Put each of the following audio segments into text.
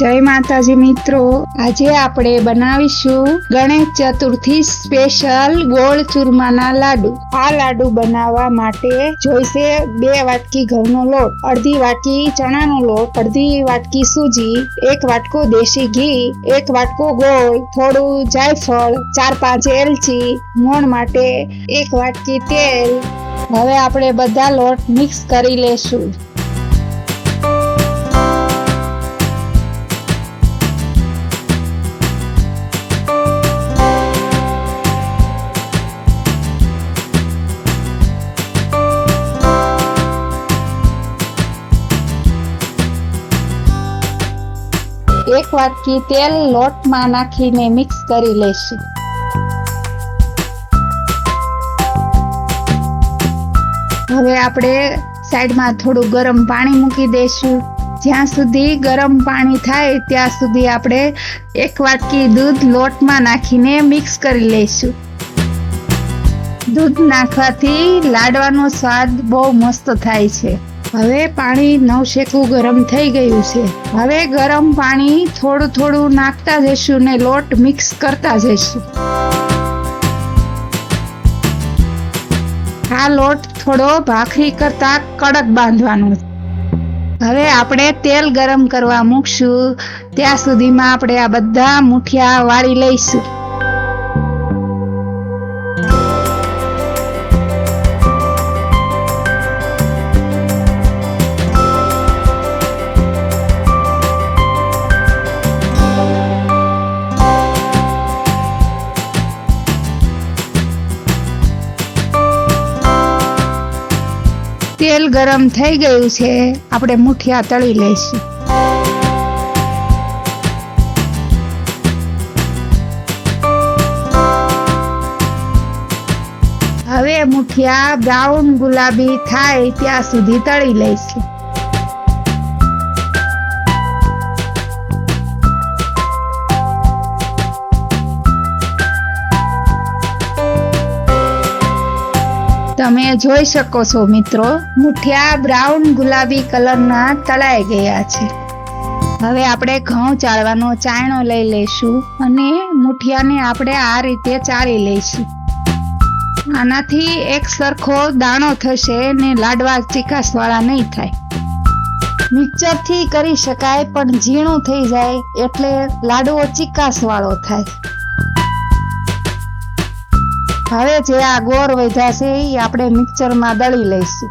જય માતાજી મિત્રો, આજે આપણે બનાવીશું ગણેશ ચતુર્થી સ્પેશિયલ ગોળ ચૂરમાના લાડુ। આ લાડુ બનાવવા માટે જોઈશે 2 વાટકી ઘઉંનો લોટ, અડધી વાટકી ચણાનો લોટ, અડધી વાટકી સૂજી, 1 વાટકો દેશી ઘી, 1 વાટકો ગોળ, થોડું જાયફળ, 4-5 એલચી, મોણ માટે 1 વાટકી તેલ। હવે આપણે બધા લોટ મિક્સ કરી લેશું। એક વાટકી તેલ લોટમાં નાખીને મિક્સ કરી લેશું। હવે આપણે સાઈડમાં થોડું ગરમ પાણી મૂકી દઈશું। જ્યાં સુધી ગરમ પાણી થાય ત્યાં સુધી આપણે 1 વાટકી દૂધ લોટમાં નાખીને મિક્સ કરી લઈશું। દૂધ નાખવાથી લાડવાનો સ્વાદ બહુ મસ્ત થાય છે। હવે પાણી નવશેકું ગરમ થઈ ગયું છે। હવે ગરમ પાણી થોડું થોડું નાખતા જઈશું ને લોટ મિક્સ કરતા જઈશું। આ લોટ થોડો ભાખરી કરતા કડક બાંધવાનો। હવે આપણે તેલ ગરમ કરવા મૂકશું, ત્યાં સુધીમાં આપણે આ બધા મુઠિયા વાળી લઈશું। તેલ ગરમ થઈ ગયું છે, આપણે મુઠિયા તળી લઈશું। હવે મુઠિયા બ્રાઉન ગુલાબી થાય ત્યાં સુધી તળી લઈશું। તમે જોઈ શકો છો મિત્રો, મુઠિયા બ્રાઉન ગુલાબી કલરના તળાઈ ગયા છે। હવે આપણે ઘઉં ચાળવાનો ચાયણો લઈ લઈશું અને મુઠિયાને આપણે આ રીતે ચાળી લઈશું। આનાથી એક સરખો દાણો થશે ને લાડવા ચીકાસવાળા નહીં થાય। મિક્સરથી કરી શકાય પણ ઝીણું થઈ જાય એટલે લાડવો ચીકાસવાળો થાય। હવે જે આ ગોળ વધ્યા છે એ આપણે મિક્સરમાં દળી લઈશું।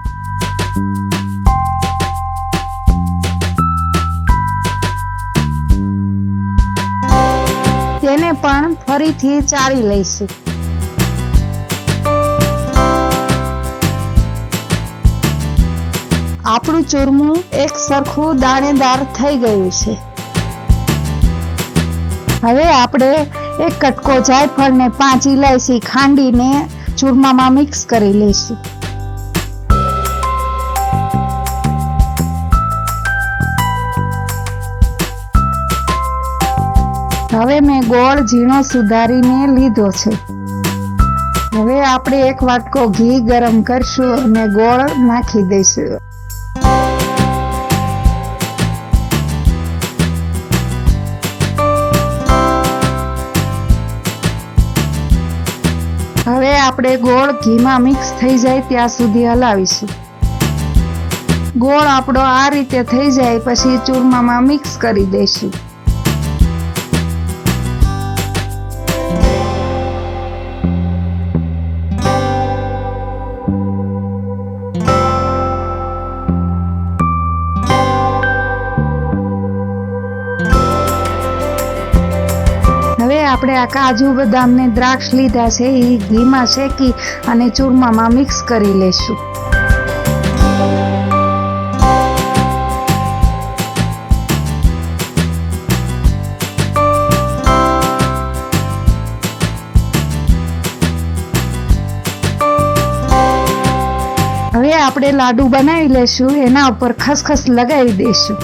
તેને પણ ફરીથી ચાળી લઈશું। આપણું ચૂરમું એક સરખું દાણેદાર થઈ ગયું છે। હવે આપણે 1 કટકો જાયફળ ને 5 ઇલાયચી ખાંડીને ચૂરમામાં મિક્સ કરી લઈશું। હવે મેં ગોળ ઝીણો સુધારીને લીધો છે। હવે આપણે 1 વાટકો ઘી ગરમ કરશું અને ગોળ નાખી દઈશું। હવે આપણે ગોળ ઘીમાં મિક્સ થઈ જાય ત્યાં સુધી હલાવીશું। ગોળ આપણો આ રીતે થઈ જાય પછી ચૂરમામાં મિક્સ કરી દઈશું। હવે આપણે આ કાજુ બદામ ને દ્રાક્ષ લીધા છે એ ઘીમાં શેકી અને ચૂરમામાં મિક્સ કરી લેશું। હવે આપણે લાડુ બનાવી લેશું, એના ઉપર ખસખસ લગાવી દઈશું।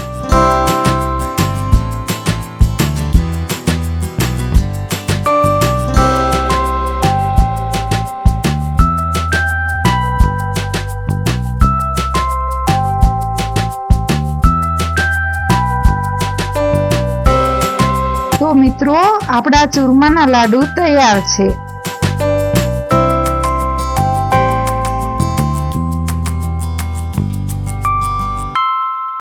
મિત્રો આપણા ચૂરમાના લાડુ તૈયાર છે.